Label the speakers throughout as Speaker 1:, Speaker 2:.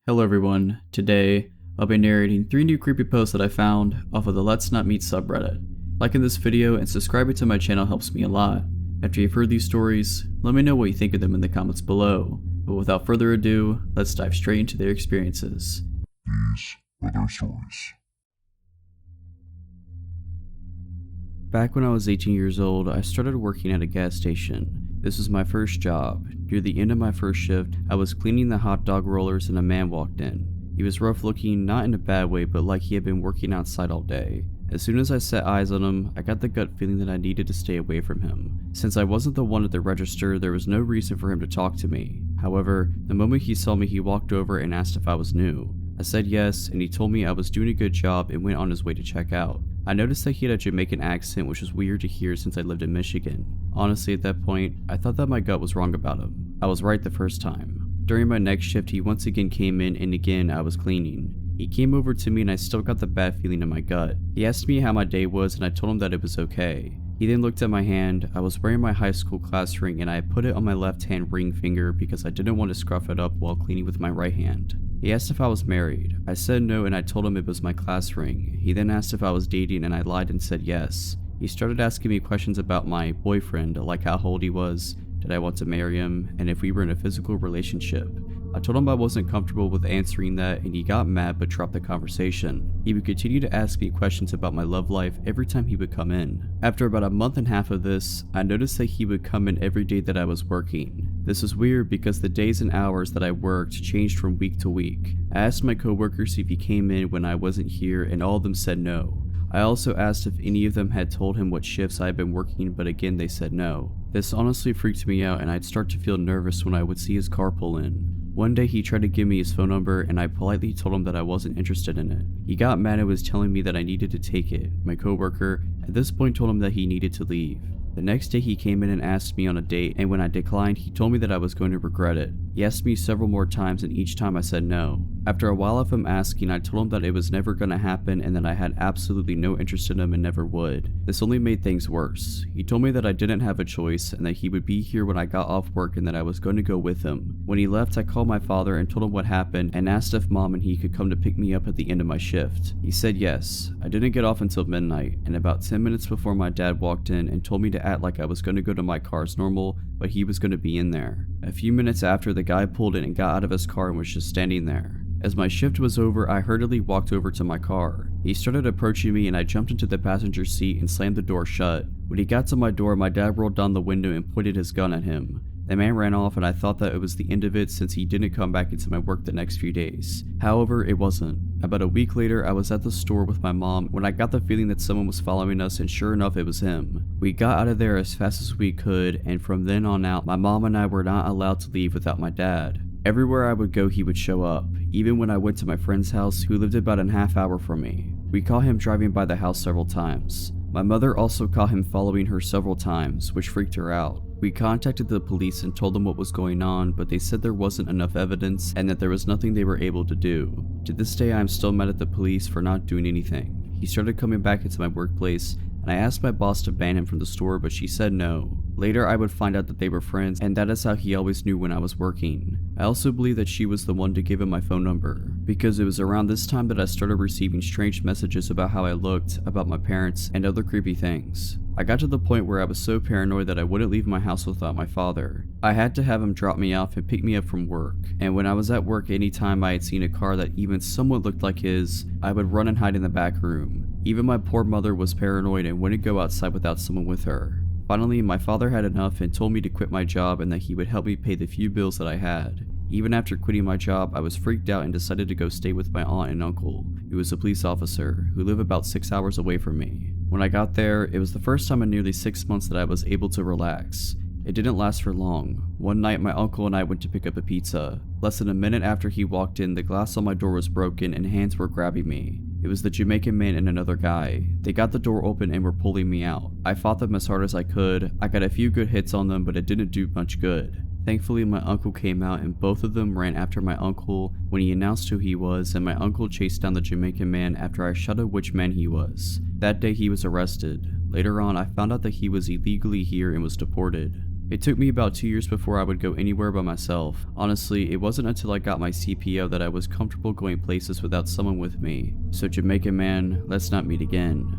Speaker 1: Hello everyone, today I'll be narrating 3 new creepyposts that I found off of the Let's Not Meet subreddit. Liking this video and subscribing to my channel helps me a lot. After you've heard these stories, let me know what you think of them in the comments below. But without further ado, let's dive straight into their experiences.
Speaker 2: These are their stories.
Speaker 1: Back when I was 18 years old, I started working at a gas station. This was my first job. Near the end of my first shift, I was cleaning the hot dog rollers and a man walked in. He was rough looking, not in a bad way, but like he had been working outside all day. As soon as I set eyes on him, I got the gut feeling that I needed to stay away from him. Since I wasn't the one at the register, there was no reason for him to talk to me. However, the moment he saw me, he walked over and asked if I was new. I said yes, and he told me I was doing a good job and went on his way to check out. I noticed that he had a Jamaican accent, which was weird to hear since I lived in Michigan. Honestly, at that point, I thought that my gut was wrong about him. I was right the first time. During my next shift, he once again came in, and again I was cleaning. He came over to me and I still got the bad feeling in my gut. He asked me how my day was and I told him that it was okay. He then looked at my hand. I was wearing my high school class ring and I put it on my left hand ring finger because I didn't want to scruff it up while cleaning with my right hand. He asked if I was married. I said no and I told him it was my class ring. He then asked if I was dating and I lied and said yes. He started asking me questions about my boyfriend, like how old he was, did I want to marry him, and if we were in a physical relationship. I told him I wasn't comfortable with answering that and he got mad but dropped the conversation. He would continue to ask me questions about my love life every time he would come in. After about a month and a half of this, I noticed that he would come in every day that I was working. This was weird because the days and hours that I worked changed from week to week. I asked my coworkers if he came in when I wasn't here and all of them said no. I also asked if any of them had told him what shifts I had been working, but again they said no. This honestly freaked me out and I'd start to feel nervous when I would see his car pull in. One day he tried to give me his phone number and I politely told him that I wasn't interested in it. He got mad and was telling me that I needed to take it. My coworker at this point told him that he needed to leave. The next day he came in and asked me on a date, and when I declined he told me that I was going to regret it. He asked me several more times and each time I said no. After a while of him asking, I told him that it was never going to happen and that I had absolutely no interest in him and never would. This only made things worse. He told me that I didn't have a choice and that he would be here when I got off work and that I was going to go with him. When he left, I called my father and told him what happened and asked if mom and he could come to pick me up at the end of my shift. He said yes. I didn't get off until midnight, and about 10 minutes before my dad walked in and told me to act like I was going to go to my car as normal, but he was going to be in there. A few minutes after, the guy pulled in and got out of his car and was just standing there. As my shift was over, I hurriedly walked over to my car. He started approaching me and I jumped into the passenger seat and slammed the door shut. When he got to my door, my dad rolled down the window and pointed his gun at him. The man ran off and I thought that it was the end of it since he didn't come back into my work the next few days. However, it wasn't. About a week later, I was at the store with my mom when I got the feeling that someone was following us, and sure enough, it was him. We got out of there as fast as we could, and from then on out, my mom and I were not allowed to leave without my dad. Everywhere I would go, he would show up. Even when I went to my friend's house, who lived about a half hour from me. We caught him driving by the house several times. My mother also caught him following her several times, which freaked her out. We contacted the police and told them what was going on, but they said there wasn't enough evidence and that there was nothing they were able to do. To this day, I am still mad at the police for not doing anything. He started coming back into my workplace, and I asked my boss to ban him from the store, but she said no. Later, I would find out that they were friends, and that is how he always knew when I was working. I also believe that she was the one to give him my phone number, because it was around this time that I started receiving strange messages about how I looked, about my parents, and other creepy things. I got to the point where I was so paranoid that I wouldn't leave my house without my father. I had to have him drop me off and pick me up from work, and when I was at work, anytime I had seen a car that even somewhat looked like his, I would run and hide in the back room. Even my poor mother was paranoid and wouldn't go outside without someone with her. Finally, my father had enough and told me to quit my job and that he would help me pay the few bills that I had. Even after quitting my job, I was freaked out and decided to go stay with my aunt and uncle, who was a police officer, who live about 6 hours away from me. When I got there, it was the first time in nearly 6 months that I was able to relax. It didn't last for long. One night, my uncle and I went to pick up a pizza. Less than a minute after he walked in, the glass on my door was broken and hands were grabbing me. It was the Jamaican man and another guy. They got the door open and were pulling me out. I fought them as hard as I could. I got a few good hits on them, but it didn't do much good. Thankfully, my uncle came out and both of them ran after my uncle when he announced who he was, and my uncle chased down the Jamaican man after I shouted which man he was. That day he was arrested. Later on, I found out that he was illegally here and was deported. It took me about 2 years before I would go anywhere by myself. Honestly, it wasn't until I got my CPO that I was comfortable going places without someone with me. So Jamaican man, let's not meet again.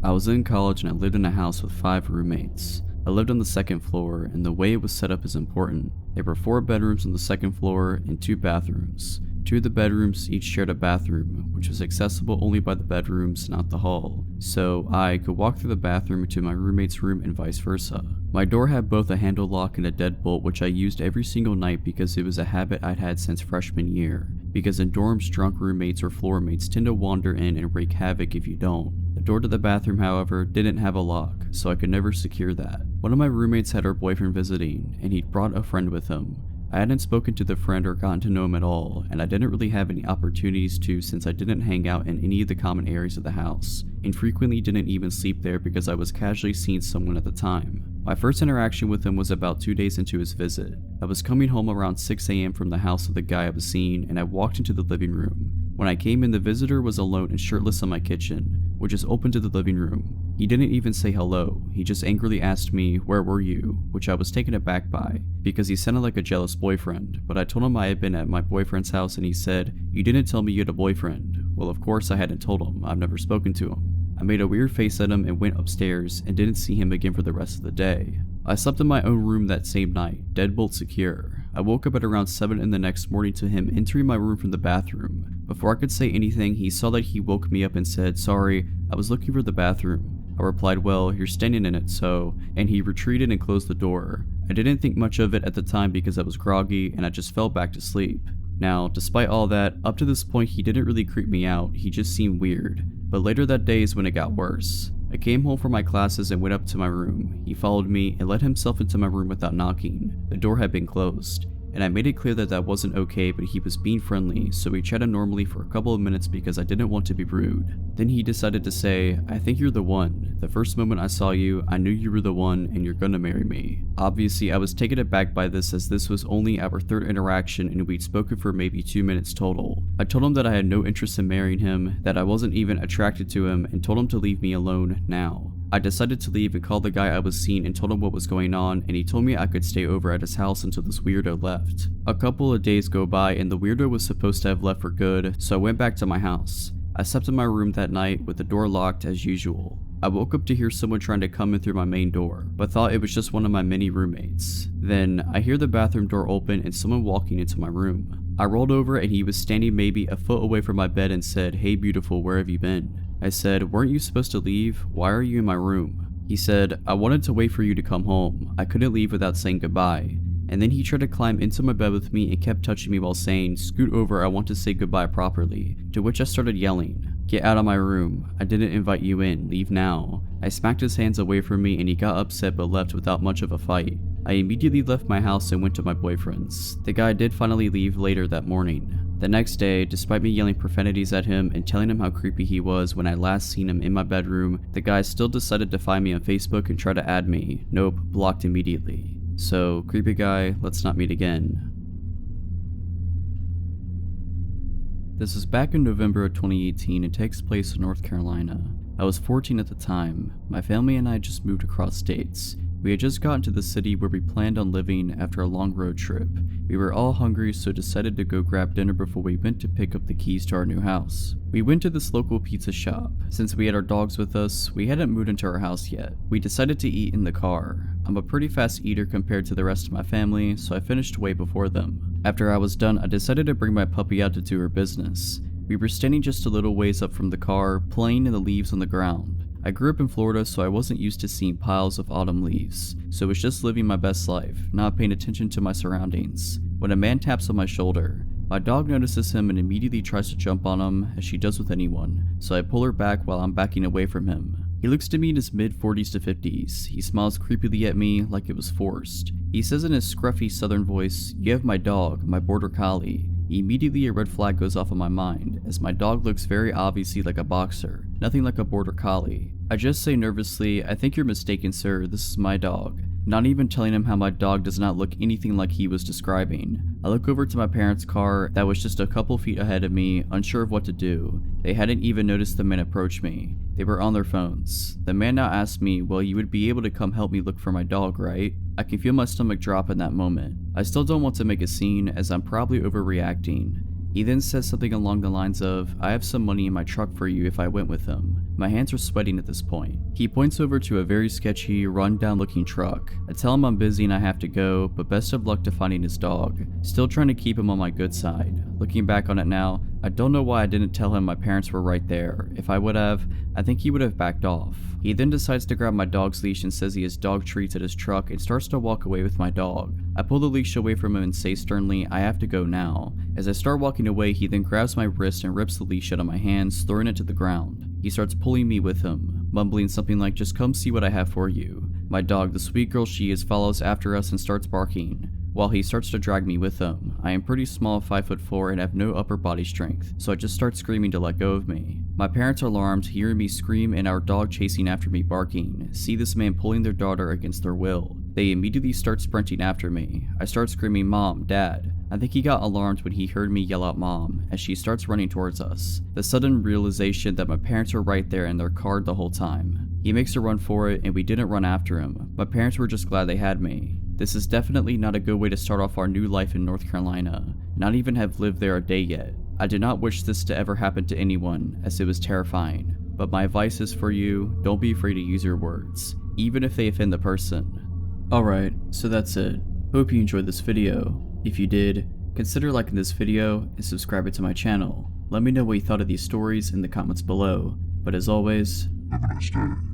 Speaker 1: I was in college and I lived in a house with 5 roommates. I lived on the second floor, and the way it was set up is important. There were 4 bedrooms on the second floor and 2 bathrooms. 2 of the bedrooms each shared a bathroom, which was accessible only by the bedrooms, not the hall. So I could walk through the bathroom to my roommate's room and vice versa. My door had both a handle lock and a deadbolt, which I used every single night because it was a habit I'd had since freshman year. Because in dorms, drunk roommates or floor mates tend to wander in and wreak havoc if you don't. The door to the bathroom, however, didn't have a lock, so I could never secure that. One of my roommates had her boyfriend visiting, and he'd brought a friend with him. I hadn't spoken to the friend or gotten to know him at all, and I didn't really have any opportunities to since I didn't hang out in any of the common areas of the house, and frequently didn't even sleep there because I was casually seeing someone at the time. My first interaction with him was about 2 days into his visit. I was coming home around 6 a.m. from the house of the guy I was seeing, and I walked into the living room. When I came in, the visitor was alone and shirtless in my kitchen, which is open to the living room. He didn't even say hello, he just angrily asked me, "Where were you?" which I was taken aback by, because he sounded like a jealous boyfriend, but I told him I had been at my boyfriend's house and he said, "You didn't tell me you had a boyfriend." Well, of course I hadn't told him, I've never spoken to him. I made a weird face at him and went upstairs and didn't see him again for the rest of the day. I slept in my own room that same night, deadbolt secure. I woke up at around 7 in the next morning to him entering my room from the bathroom. Before I could say anything, he saw that he woke me up and said, "Sorry, I was looking for the bathroom." I replied, "Well, you're standing in it, so," and he retreated and closed the door. I didn't think much of it at the time because I was groggy and I just fell back to sleep. Now, despite all that, up to this point he didn't really creep me out, he just seemed weird. But later that day is when it got worse. I came home from my classes and went up to my room. He followed me and let himself into my room without knocking. The door had been closed, and I made it clear that that wasn't okay, but he was being friendly, so we chatted normally for a couple of minutes because I didn't want to be rude. Then he decided to say, "I think you're the one. The first moment I saw you, I knew you were the one and you're gonna marry me." Obviously, I was taken aback by this as this was only our 3rd interaction and we'd spoken for maybe 2 minutes total. I told him that I had no interest in marrying him, that I wasn't even attracted to him, and told him to leave me alone now. I decided to leave and called the guy I was seeing and told him what was going on, and he told me I could stay over at his house until this weirdo left. A couple of days go by and the weirdo was supposed to have left for good, so I went back to my house. I slept in my room that night with the door locked as usual. I woke up to hear someone trying to come in through my main door, but thought it was just one of my many roommates. Then, I hear the bathroom door open and someone walking into my room. I rolled over and he was standing maybe a foot away from my bed and said, "Hey beautiful, where have you been?" I said, "Weren't you supposed to leave? Why are you in my room?" He said, "I wanted to wait for you to come home. I couldn't leave without saying goodbye." And then he tried to climb into my bed with me and kept touching me while saying, "Scoot over, I want to say goodbye properly." To which I started yelling, "Get out of my room. I didn't invite you in. Leave now." I smacked his hands away from me and he got upset but left without much of a fight. I immediately left my house and went to my boyfriend's. The guy did finally leave later that morning. The next day, despite me yelling profanities at him and telling him how creepy he was when I last seen him in my bedroom, the guy still decided to find me on Facebook and try to add me. Nope, blocked immediately. So, creepy guy, let's not meet again. This is back in November of 2018 and takes place in North Carolina. I was 14 at the time. My family and I just moved across states. We had just gotten to the city where we planned on living after a long road trip. We were all hungry, so decided to go grab dinner before we went to pick up the keys to our new house. We went to this local pizza shop. Since we had our dogs with us, we hadn't moved into our house yet. We decided to eat in the car. I'm a pretty fast eater compared to the rest of my family, so I finished way before them. After I was done, I decided to bring my puppy out to do her business. We were standing just a little ways up from the car, playing in the leaves on the ground. I grew up in Florida, so I wasn't used to seeing piles of autumn leaves, so was just living my best life, not paying attention to my surroundings. When a man taps on my shoulder, my dog notices him and immediately tries to jump on him, as she does with anyone, so I pull her back while I'm backing away from him. He looks to me in his mid-40s to 50s. He smiles creepily at me like it was forced. He says in his scruffy southern voice, "You have my dog, my border collie." Immediately a red flag goes off in my mind, as my dog looks very obviously like a boxer, nothing like a border collie. I just say nervously, "I think you're mistaken, sir, this is my dog." not even telling him how my dog does not look anything like he was describing. I look over to my parents' car that was just a couple feet ahead of me, unsure of what to do. They hadn't even noticed the man approach me. They were on their phones. The man now asked me, well, you would be able to come help me look for my dog, right? I can feel my stomach drop in that moment. I still don't want to make a scene, as I'm probably overreacting. He then says something along the lines of, I have some money in my truck for you if I went with him. My hands are sweating at this point. He points over to a very sketchy, run-down looking truck. I tell him I'm busy and I have to go, but best of luck to finding his dog. Still trying to keep him on my good side. Looking back on it now, I don't know why I didn't tell him my parents were right there. If I would have, I think he would have backed off. He then decides to grab my dog's leash and says he has dog treats at his truck and starts to walk away with my dog. I pull the leash away from him and say sternly, I have to go now. As I start walking away, he then grabs my wrist and rips the leash out of my hands, throwing it to the ground. He starts pulling me with him, mumbling something like, just come see what I have for you. My dog, the sweet girl she is, follows after us and starts barking. While he starts to drag me with him, I am pretty small, 5'4" and have no upper body strength, so I just start screaming to let go of me. My parents are alarmed, hearing me scream and our dog chasing after me barking, see this man pulling their daughter against their will. They immediately start sprinting after me. I start screaming, Mom, Dad. I think he got alarmed when he heard me yell out Mom, as she starts running towards us. The sudden realization that my parents were right there in their car the whole time. He makes a run for it and we didn't run after him. My parents were just glad they had me. This is definitely not a good way to start off our new life in North Carolina, not even have lived there a day yet. I did not wish this to ever happen to anyone, as it was terrifying. But my advice is for you, don't be afraid to use your words, even if they offend the person. Alright, so that's it. Hope you enjoyed this video. If you did, consider liking this video and subscribing to my channel. Let me know what you thought of these stories in the comments below. But as always,
Speaker 2: Have a nice day.